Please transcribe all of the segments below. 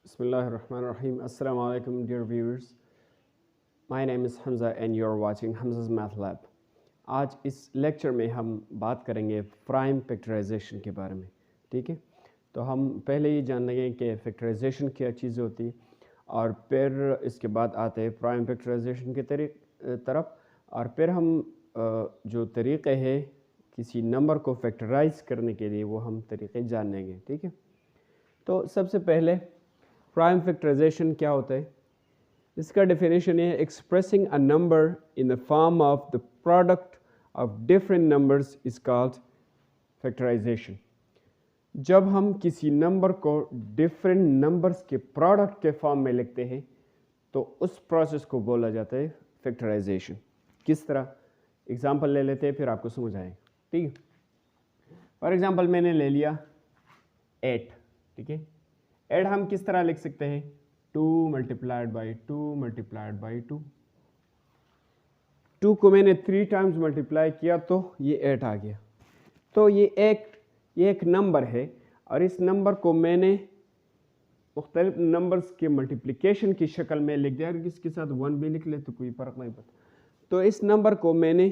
Bismillahirrahmanirrahim. Assalamu alaikum, dear viewers. My name is Hamza and you're watching Hamza's Math Lab. आज इस lecture में हम बात करेंगे प्राइम फैक्टराइजेशन के बारे में। ठीक है, तो हम पहले ये जान लेंगे कि फैक्टराइजेशन क्या चीज़ होती है और फिर इसके बाद आते हैं प्राइम फैक्टराइजेशन के तरफ और फिर हम जो तरीक़े हैं किसी नंबर को फैक्टराइज करने के लिए वो हम तरीक़े जान लेंगे। ठीक है, तो सबसे पहले प्राइम फैक्टराइजेशन क्या होता है, इसका डेफिनेशन है expressing a number in the form of the product of different numbers is called factorisation. जब हम किसी नंबर को डिफरेंट नंबर्स के प्रोडक्ट के फॉर्म में लिखते हैं तो उस प्रोसेस को बोला जाता है फैक्टराइजेशन। किस तरह, एग्जांपल ले लेते हैं फिर आपको समझ आएगा। ठीक है, फॉर एग्जांपल मैंने ले लिया 8। ठीक है, 8 हम किस तरह लिख सकते हैं, 2 मल्टीप्लाइड बाई 2 मल्टीप्लाइड बाई 2। 2 को मैंने 3 टाइम्स मल्टीप्लाई किया तो ये 8 आ गया। तो ये एक नंबर है और इस नंबर को मैंने मुख्तलिफ नंबर्स के मल्टीप्लिकेशन की शक्ल में लिख दिया। अगर इसके साथ 1 भी लिख ले तो कोई फ़र्क नहीं पड़ता। तो इस नंबर को मैंने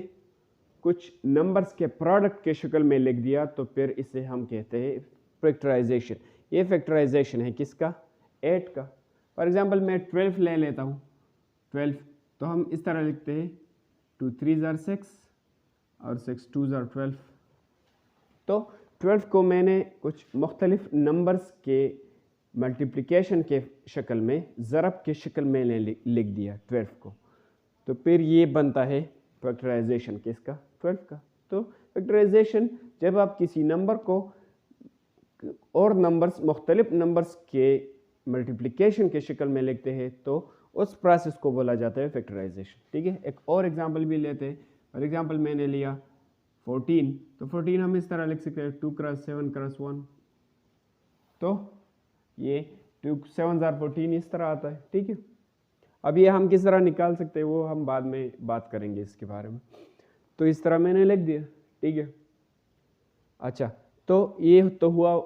कुछ नंबर्स के प्रोडक्ट के शक्ल में लिख दिया तो फिर इसे हम कहते हैं फैक्टराइजेशन। ये फैक्टराइजेशन है किसका, 8 का। फॉर एग्जांपल मैं 12 ले लेता हूँ। 12 तो हम इस तरह लिखते हैं 2 3 ज़ार 6 और 6 2 ज़ार 12। तो 12 को मैंने कुछ मुख्तलिफ नंबर्स के मल्टीप्लिकेशन के शक्ल में, ज़रब के शक्ल में लिख दिया 12 को, तो फिर ये बनता है फैक्टराइजेशन किसका, 12 का। तो फैक्टराइजेशन जब आप किसी नंबर को और नंबर्स, मुख्तलिफ नंबर्स के मल्टीप्लिकेशन के शक्ल में लिखते हैं तो उस प्रोसेस को बोला जाता है फैक्टराइजेशन। ठीक है, एक और एग्जांपल भी लेते हैं। फॉर एग्जांपल मैंने लिया 14, तो 14 हम इस तरह लिख सकते हैं 2 क्रॉस 7 क्रॉस 1। तो ये 2 7 ज़ार 14 इस तरह आता है। ठीक है, अब ये हम किस तरह निकाल सकते हैं वो हम बाद में बात करेंगे इसके बारे में। तो इस तरह मैंने लिख दिया। ठीक है, अच्छा, तो ये तो हुआ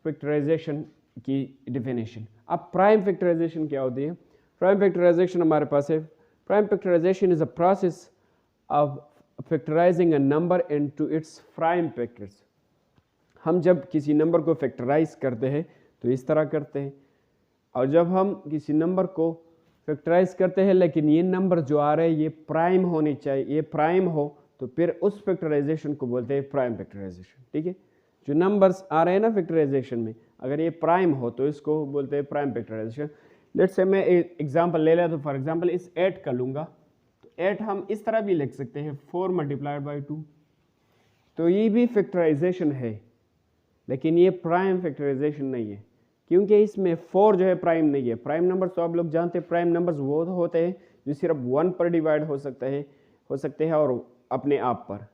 फैक्टराइजेशन की डेफिनेशन। अब प्राइम फैक्टराइजेशन क्या होती है। प्राइम फैक्टराइजेशन हमारे पास है, prime factorisation is a process of factorising a number into its prime factors. हम जब किसी नंबर को फैक्टराइज करते हैं तो इस तरह करते हैं, और जब हम किसी नंबर को फैक्टराइज करते हैं लेकिन ये नंबर जो आ रहे हैं ये प्राइम होनी चाहिए, ये प्राइम हो, तो फिर उस फैक्टराइजेशन को बोलते हैं प्राइम फैक्टराइजेशन। ठीक है, जो नंबर्स आ रहे हैं ना फैक्टराइजेशन में, अगर ये प्राइम हो तो इसको बोलते हैं प्राइम फैक्टराइजेशन। लेट्स से मैं एग्जांपल ले लिया, तो फॉर एग्जांपल इस 8 का लूँगा, तो 8 हम इस तरह भी लिख सकते हैं 4 मल्टीप्लाइड बाई 2। तो ये भी फैक्टराइजेशन है लेकिन ये प्राइम फैक्टराइजेशन नहीं है, क्योंकि इसमें 4 जो है प्राइम नहीं है। प्राइम नंबर तो आप लोग जानते हैं, प्राइम नंबर्स वो होते हैं जो सिर्फ 1 पर डिवाइड हो सकते हैं और अपने आप पर।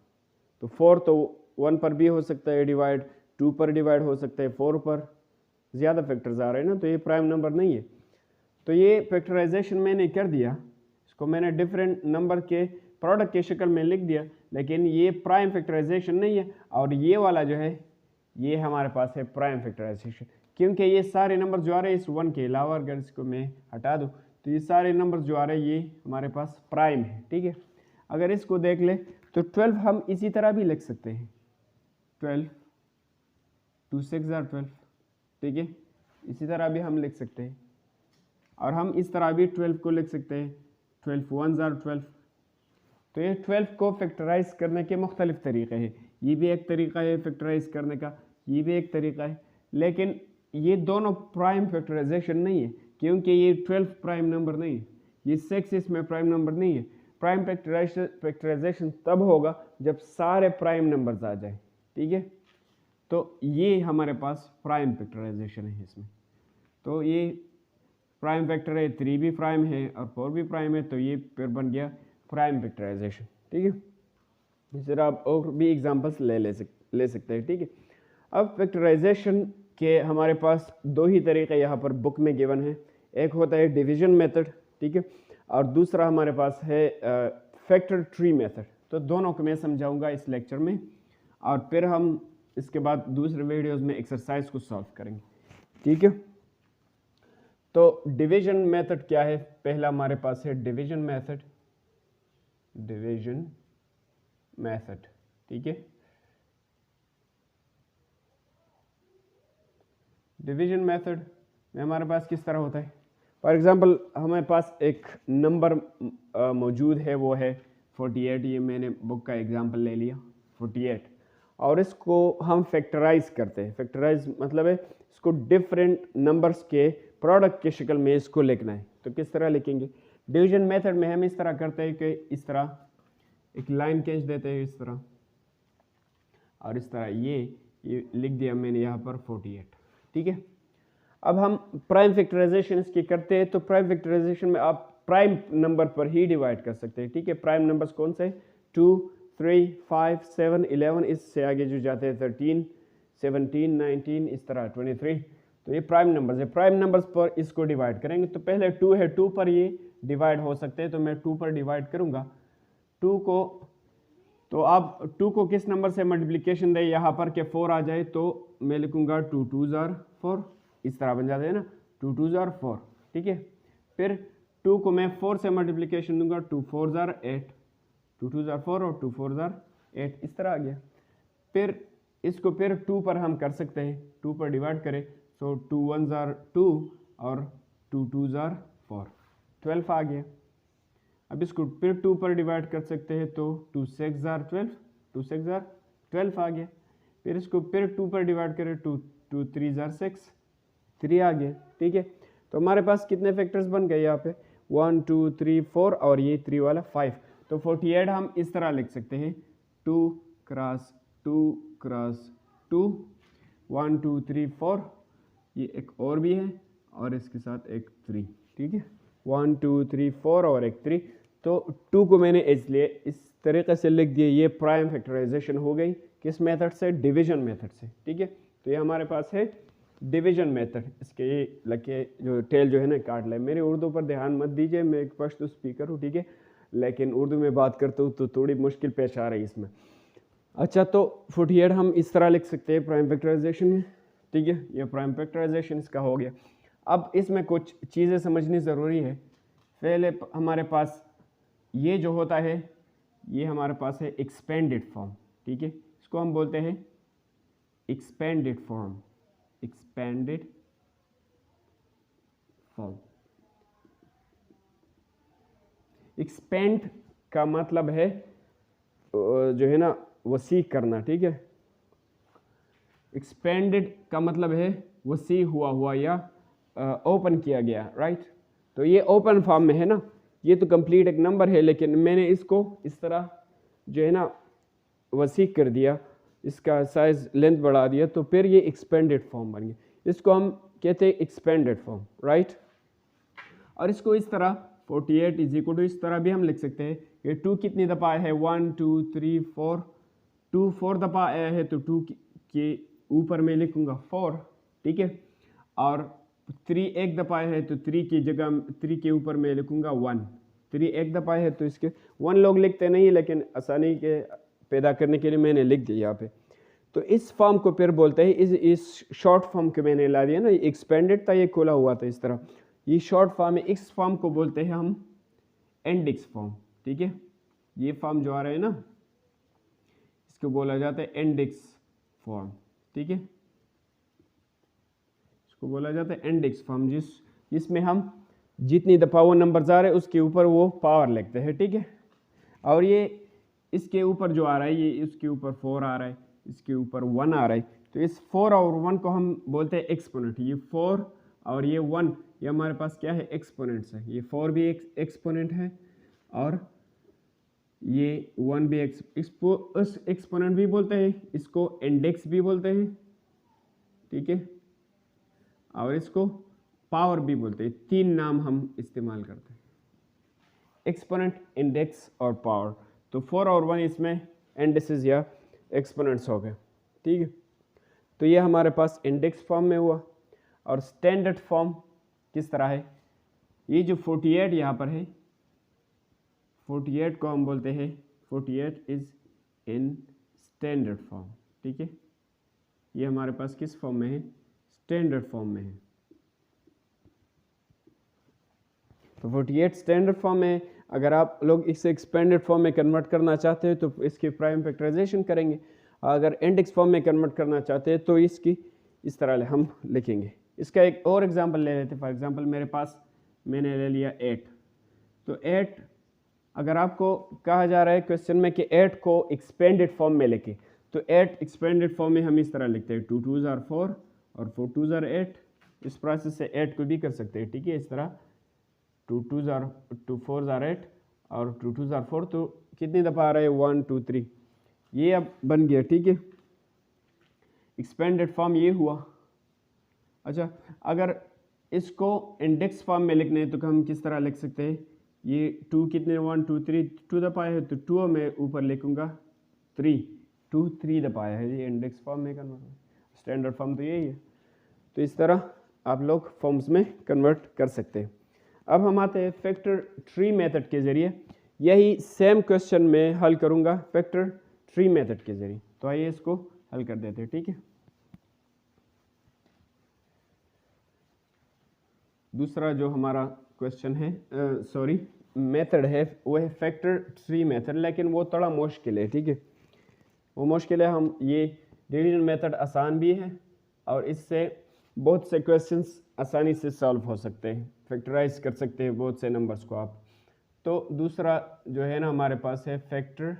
तो 4 तो 1 पर भी हो सकता है डिवाइड, 2 पर डिवाइड हो सकता है, 4 पर, ज़्यादा फैक्टर्स आ रहे हैं ना, तो ये प्राइम नंबर नहीं है। तो ये फैक्टराइजेशन मैंने कर दिया, इसको मैंने डिफरेंट नंबर के प्रोडक्ट के शक्ल में लिख दिया, लेकिन ये प्राइम फैक्टराइजेशन नहीं है। और ये वाला जो है ये हमारे पास है प्राइम फैक्टराइजेशन, क्योंकि ये सारे नंबर जो आ रहे हैं इस 1 के अलावा, अगर इसको मैं हटा दूँ तो ये सारे नंबर जो आ रहे हैं ये हमारे पास प्राइम है। ठीक है, अगर इसको देख ले तो 12 हम इसी तरह भी लिख सकते हैं, 12 2 6 ज़ार 12। ठीक है, इसी तरह भी हम लिख सकते हैं, और हम इस तरह भी 12 को लिख सकते हैं 12 1 ज़ार 12। तो ये 12 को फैक्टराइज करने के मुख्तलिफ तरीक़े हैं। ये भी एक तरीक़ा है फैक्टराइज करने का, ये भी एक तरीक़ा है, लेकिन ये दोनों प्राइम फैक्टराइजेशन नहीं है, क्योंकि ये 12 प्राइम नंबर नहीं है, ये 6 इसमें प्राइम नंबर नहीं है। प्राइम फैक्टराइजेशन तब होगा जब सारे प्राइम नंबर्स आ जाए। ठीक है, तो ये हमारे पास प्राइम फैक्टराइजेशन है इसमें। तो ये प्राइम फैक्टर है, 3 भी प्राइम है और 4 भी प्राइम है, तो ये फिर बन गया प्राइम फैक्टराइजेशन। ठीक है, इस तरह आप और भी एग्जांपल्स ले सकते हैं। ठीक है, अब फैक्टराइजेशन के हमारे पास 2 ही तरीक़े यहाँ पर बुक में गिवन है। एक होता है डिवीजन मेथड, ठीक है, और दूसरा हमारे पास है फैक्टर ट्री मेथड। तो दोनों को मैं समझाऊंगा इस लेक्चर में, और फिर हम इसके बाद दूसरे वीडियोस में एक्सरसाइज को सॉल्व करेंगे। ठीक है, तो डिवीजन मेथड क्या है? पहला हमारे पास है डिवीजन मेथड, डिवीजन मेथड, ठीक है। डिवीजन मेथड में हमारे पास किस तरह होता है? फॉर एग्जांपल हमारे पास एक नंबर मौजूद है, वो है 48। ये मैंने बुक का एग्जांपल ले लिया 48, और इसको हम फैक्टराइज करते हैं। फैक्टराइज मतलब है इसको डिफरेंट नंबर्स के प्रोडक्ट की शक्ल में इसको लिखना है। तो किस तरह लिखेंगे? डिवीजन मेथड में हम इस तरह करते हैं कि इस तरह एक लाइन खींच देते हैं इस तरह, और इस तरह ये लिख दिया मैंने यहाँ पर 48, ठीक है। अब हम प्राइम फैक्टराइजेशन इसकी करते हैं। तो प्राइम फैक्टराइजेशन में आप प्राइम नंबर पर ही डिवाइड कर सकते हैं, ठीक है। प्राइम नंबर्स कौन से? 2, 3, 5, 7, 11, इससे आगे जो जाते हैं 13, 17, 19, इस तरह 23। तो ये प्राइम नंबर्स है। प्राइम नंबर्स पर इसको डिवाइड करेंगे। तो पहले 2 है, 2 पर ये डिवाइड हो सकते हैं, तो मैं 2 पर डिवाइड करूँगा 2 को। तो आप 2 को किस नंबर से मल्टीप्लिकेशन दे यहाँ पर के 4 आ जाए, तो मैं लिखूँगा 2 2s are 4, इस तरह बन जाते हैं ना, 2 2s are 4, ठीक है। फिर 2 को मैं 4 से मल्टीप्लिकेशन दूंगा, 2 4s are 8, 2 2s are 4 और 2 4s are 8, इस तरह आ गया। फिर इसको फिर 2 पर हम कर सकते हैं, 2 पर डिवाइड करें, सो 2 1s are 2 और 2 2s are 4, 12 आ गया। अब इसको फिर 2 पर डिवाइड कर सकते हैं, तो 2 6s are 12, 2 6s are 12 आ गया। फिर इसको फिर 2 पर डिवाइड करें, 2 2 3s are 6, 3 आ गया, ठीक है। तो हमारे पास कितने फैक्टर्स बन गए यहाँ पे? 1 2 3 4 और ये 3 वाला 5। तो 48 हम इस तरह लिख सकते हैं, 2 क्रॉस 2 क्रॉस 2, 1 2 3 4, ये एक और भी है और इसके साथ एक 3, ठीक है। 1 2 3 4 और एक 3। तो 2 को मैंने इसलिए इस तरीके से लिख दिया। ये प्राइम फैक्टराइजेशन हो गई किस मेथड से? डिवीजन मेथड से, ठीक है। तो ये हमारे पास है डिवीजन मेथड। इसके ये लगे जो टेल जो है ना काट ले। मेरी उर्दू पर ध्यान मत दीजिए, मैं एक पश्तो स्पीकर हूँ, ठीक है, लेकिन उर्दू में बात करता हूँ तो थोड़ी मुश्किल पेश आ रही है इसमें। अच्छा, तो 48 हम इस तरह लिख सकते हैं प्राइम फैक्टराइजेशन में, ठीक है। ये प्राइम फैक्टराइजेशन इसका हो गया। अब इसमें कुछ चीज़ें समझनी ज़रूरी है। पहले हमारे पास ये जो होता है, ये हमारे पास है एक्सपेंडेड फॉर्म, ठीक है। इसको हम बोलते हैं expanded form, expanded form. Expand का मतलब है जो है ना वसी करना, ठीक है। एक्सपेंडेड का मतलब है वसी हुआ या ओपन किया गया, राइट। तो ये ओपन फॉर्म में है ना, ये तो कंप्लीट एक नंबर है, लेकिन मैंने इसको इस तरह जो है ना वसी कर दिया, इसका साइज लेंथ बढ़ा दिया, तो फिर ये एक्सपेंडेड फॉर्म बन गया। इसको हम कहते हैं एक्सपेंडेड फॉर्म, राइट। और इसको इस तरह 48 इज इक्वल टू इस तरह भी हम लिख सकते हैं कि 2 कितनी दफ़ा आया है? 1 2 3 4, 2 4 दफ़ा आया है, तो 2 के ऊपर मैं लिखूंगा 4, ठीक है। और 3 एक दफ़ा आया है, तो 3 की जगह 3 के ऊपर मैं लिखूंगा 1। 3 एक दफ़ा है तो इसके 1 लोग लिखते नहीं, लेकिन आसानी के पैदा करने के लिए मैंने लिख दिया यहाँ पे। तो इस फॉर्म को फिर बोलते हैं, इस शॉर्ट फॉर्म के मैंने ला दिया ना, एक्सपेंडेड था, ये खोला हुआ था इस तरह, ये शॉर्ट फॉर्म है। इस फॉर्म को बोलते हैं हम इंडेक्स फॉर्म, ठीक है। ये फॉर्म जो आ रहा है ना, इसको बोला जाता है इंडेक्स फॉर्म, ठीक है। इसको बोला जाता है इंडेक्स फॉर्म, जिसमें हम जितनी दफ़ा वो नंबर आ रहे हैं उसके ऊपर वो पावर लिखते हैं, ठीक है। और ये इसके ऊपर जो आ रहा है, ये इसके ऊपर 4 आ रहा है, इसके ऊपर 1 आ रहा है, तो इस 4 और 1 को हम बोलते हैं एक्सपोनेंट। ये 4 और ये 1, ये हमारे पास क्या है? एक्सपोनेंट्स है। ये 4 भी एक्सपोनेंट है और ये 1 भी एक्सपोनेंट भी बोलते हैं, इसको इंडेक्स भी बोलते हैं, ठीक है, और इसको पावर भी बोलते हैं। 3 नाम हम इस्तेमाल करते हैं, एक्सपोनेंट, इंडेक्स और पावर। तो 4 और 1 इसमें इंडेक्सेस या एक्सपोनेंट्स हो गए, ठीक है। तो ये हमारे पास इंडेक्स फॉर्म में हुआ। और स्टैंडर्ड फॉर्म किस तरह है? ये जो 48 यहाँ पर है, 48 को हम बोलते हैं 48 इज इन स्टैंडर्ड फॉर्म, ठीक है। ये हमारे पास किस फॉर्म में है? स्टैंडर्ड फॉर्म में है। तो 48 स्टैंडर्ड फॉर्म है। अगर आप लोग इसे एक्सपेंडेड फॉर्म में कन्वर्ट करना चाहते हैं तो इसकी प्राइम फैक्टराइजेशन करेंगे, अगर इंडेक्स फॉर्म में कन्वर्ट करना चाहते हैं तो इसकी इस तरह हम लिखेंगे। इसका एक और एग्जांपल ले लेते हैं। फॉर एग्जांपल मेरे पास मैंने ले लिया 8, तो 8 अगर आपको कहा जा रहा है क्वेश्चन में कि 8 को एक्सपेंडेड फॉर्म में लिखे, तो 8 एक्सपेंडेड फॉर्म में हम इस तरह लिखते हैं 2 2s are 4 और 4 2s are 8। इस प्रोसेस से 8 को भी कर सकते हैं, ठीक है, इस तरह 2 4s are 8 और 2 2s are 4, तो कितनी दफ़ा आ रहा है 1 2 3, ये अब बन गया, ठीक है, एक्सपेंडेड फॉर्म ये हुआ। अच्छा, अगर इसको इंडेक्स फॉर्म में लिखने हैं तो हम किस तरह लिख सकते हैं, ये 2 कितने 1 2 3 2 दफ़ा है तो 2 में ऊपर लिखूंगा 3, 2 3 दफ़ा है, ये इंडेक्स फॉर्म में कन्वर्ट, स्टैंडर्ड फॉर्म तो यही है। तो इस तरह आप लोग फॉर्म्स में कन्वर्ट कर सकते हैं। अब हम आते हैं फैक्टर ट्री मेथड के ज़रिए, यही सेम क्वेश्चन में हल करूँगा फैक्टर ट्री मेथड के ज़रिए। तो आइए इसको हल कर देते हैं, ठीक है। दूसरा जो हमारा क्वेश्चन है मेथड है वो है फैक्टर ट्री मेथड, लेकिन वो थोड़ा मुश्किल है, ठीक है, वो मुश्किल है। हम ये डिवीजन मेथड आसान भी है और इससे बहुत से क्वेश्चंस आसानी से सॉल्व हो सकते हैं, फैक्टराइज कर सकते हैं बहुत से नंबर्स को आप। तो दूसरा जो है ना हमारे पास है फैक्टर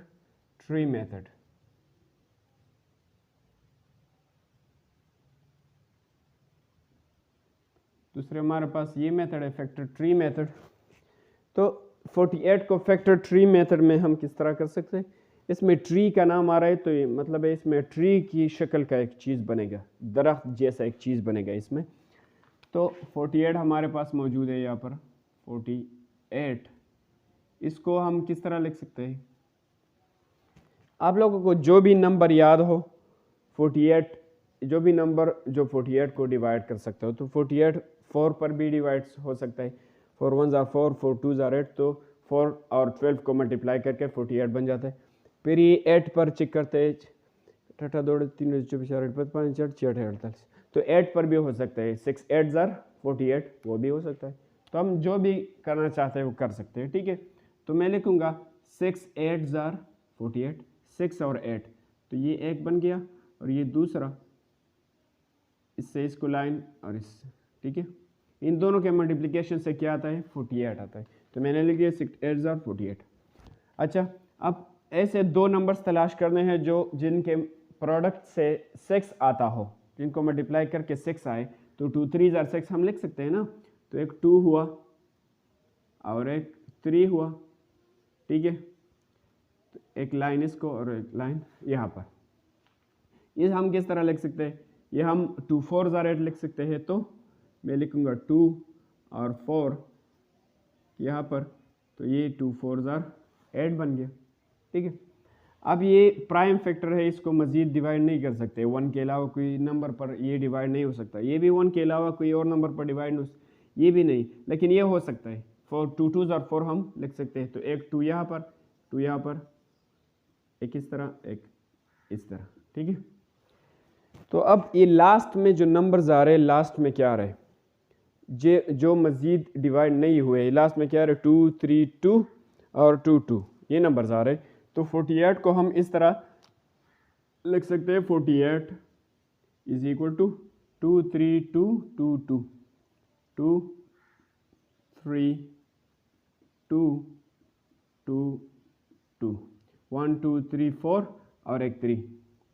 ट्री मेथड। दूसरे हमारे पास ये मेथड है फैक्टर ट्री मेथड। तो 48 को फैक्टर ट्री मेथड में हम किस तरह कर सकते हैं, इसमें ट्री का नाम आ रहा है तो ये मतलब है इसमें ट्री की शक्ल का एक चीज़ बनेगा, दरख्त जैसा एक चीज़ बनेगा इसमें। तो 48 हमारे पास मौजूद है यहाँ पर 48, इसको हम किस तरह लिख सकते हैं, आप लोगों को जो भी नंबर याद हो 48, जो भी नंबर जो 48 को डिवाइड कर सकते हो, तो 48 4 पर भी डिवाइड हो सकता है, 4 1s are 4 4 2s are 8, तो 4 और 12 को मल्टीप्लाई करके 48 बन जाता है। फिर ये 8 पर चेक करते हैं, 8 2 3 24 8 5 5 6 6 48, तो 8 पर भी हो सकता है, 6 8s are 48, वो भी हो सकता है। तो हम जो भी करना चाहते हैं वो कर सकते हैं, ठीक है। तो मैं लिखूँगा 6 8s are 48, 6 और 8, तो ये एक बन गया और ये दूसरा, इससे इसको लाइन और इससे, ठीक है, इन दोनों के मल्टीप्लिकेशन से क्या आता है 48 आता है, तो मैंने लिख दिया 6 8s are 48। अच्छा, अब ऐसे दो नंबर्स तलाश करने हैं जो जिनके प्रोडक्ट से 6 आता हो, जिनको मल्टीप्लाई करके 6 आए, तो 2 3s are 6 हम लिख सकते हैं ना। तो एक 2 हुआ और एक 3 हुआ, ठीक है, तो एक लाइन इसको और एक लाइन यहाँ पर, ये हम किस तरह लिख सकते हैं, ये हम 2 4s are 8 लिख सकते हैं। तो मैं लिखूँगा 2 और 4 यहाँ पर, तो ये 2 4s are 8 बन गया, ठीक है। अब ये प्राइम फैक्टर है, इसको मज़ीद डिवाइड नहीं कर सकते, 1 के अलावा कोई नंबर पर ये डिवाइड नहीं हो सकता, ये भी 1 के अलावा कोई और नंबर पर डिवाइड नहीं, ये भी नहीं, लेकिन ये हो सकता है। 2 2s are 4 हम लिख सकते हैं, तो एक 2 यहाँ पर, 2 यहाँ पर, एक इस तरह, एक इस तरह, ठीक है। तो अब ये लास्ट में जो नंबर्स आ रहे हैं, लास्ट में क्या आ रहे हैं, जो मज़ीद डिवाइड नहीं हुए, लास्ट में क्या आ रहे हैं 2 3 2 और 2 2, ये नंबर्स आ रहे हैं। तो 48 को हम इस तरह लिख सकते हैं, 48 इज इक्वल टू 2 3 2 2 2 2 3 2 2 2 1 2 3 4 और एक 3,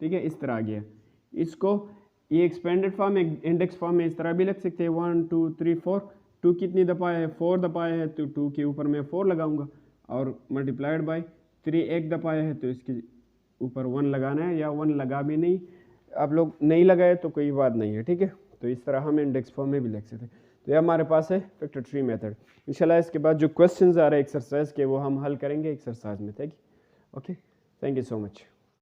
ठीक है, इस तरह आ गया। इसको ये एक्सपेंडेड फॉर्म इंडेक्स फॉर्म में इस तरह भी लिख सकते हैं, 1 2 3 4, 2 कितनी दफ़ा है 4 दफ़ा है, तो 2 के ऊपर मैं 4 लगाऊंगा और मल्टीप्लाइड बाय 3 एक दफ़ा है, तो इसके ऊपर 1 लगाना है, या 1 लगा भी नहीं, आप लोग नहीं लगाए तो कोई बात नहीं है, ठीक है। तो इस तरह हम इंडेक्स फॉर्म में भी लिख सकते हैं। तो ये हमारे पास है फैक्टर ट्री मेथड। इंशाल्लाह इसके बाद जो क्वेश्चंस आ रहे हैं एक्सरसाइज के, वो हम हल करेंगे एक्सरसाइज में, ठीक है। Okay, thank you so much.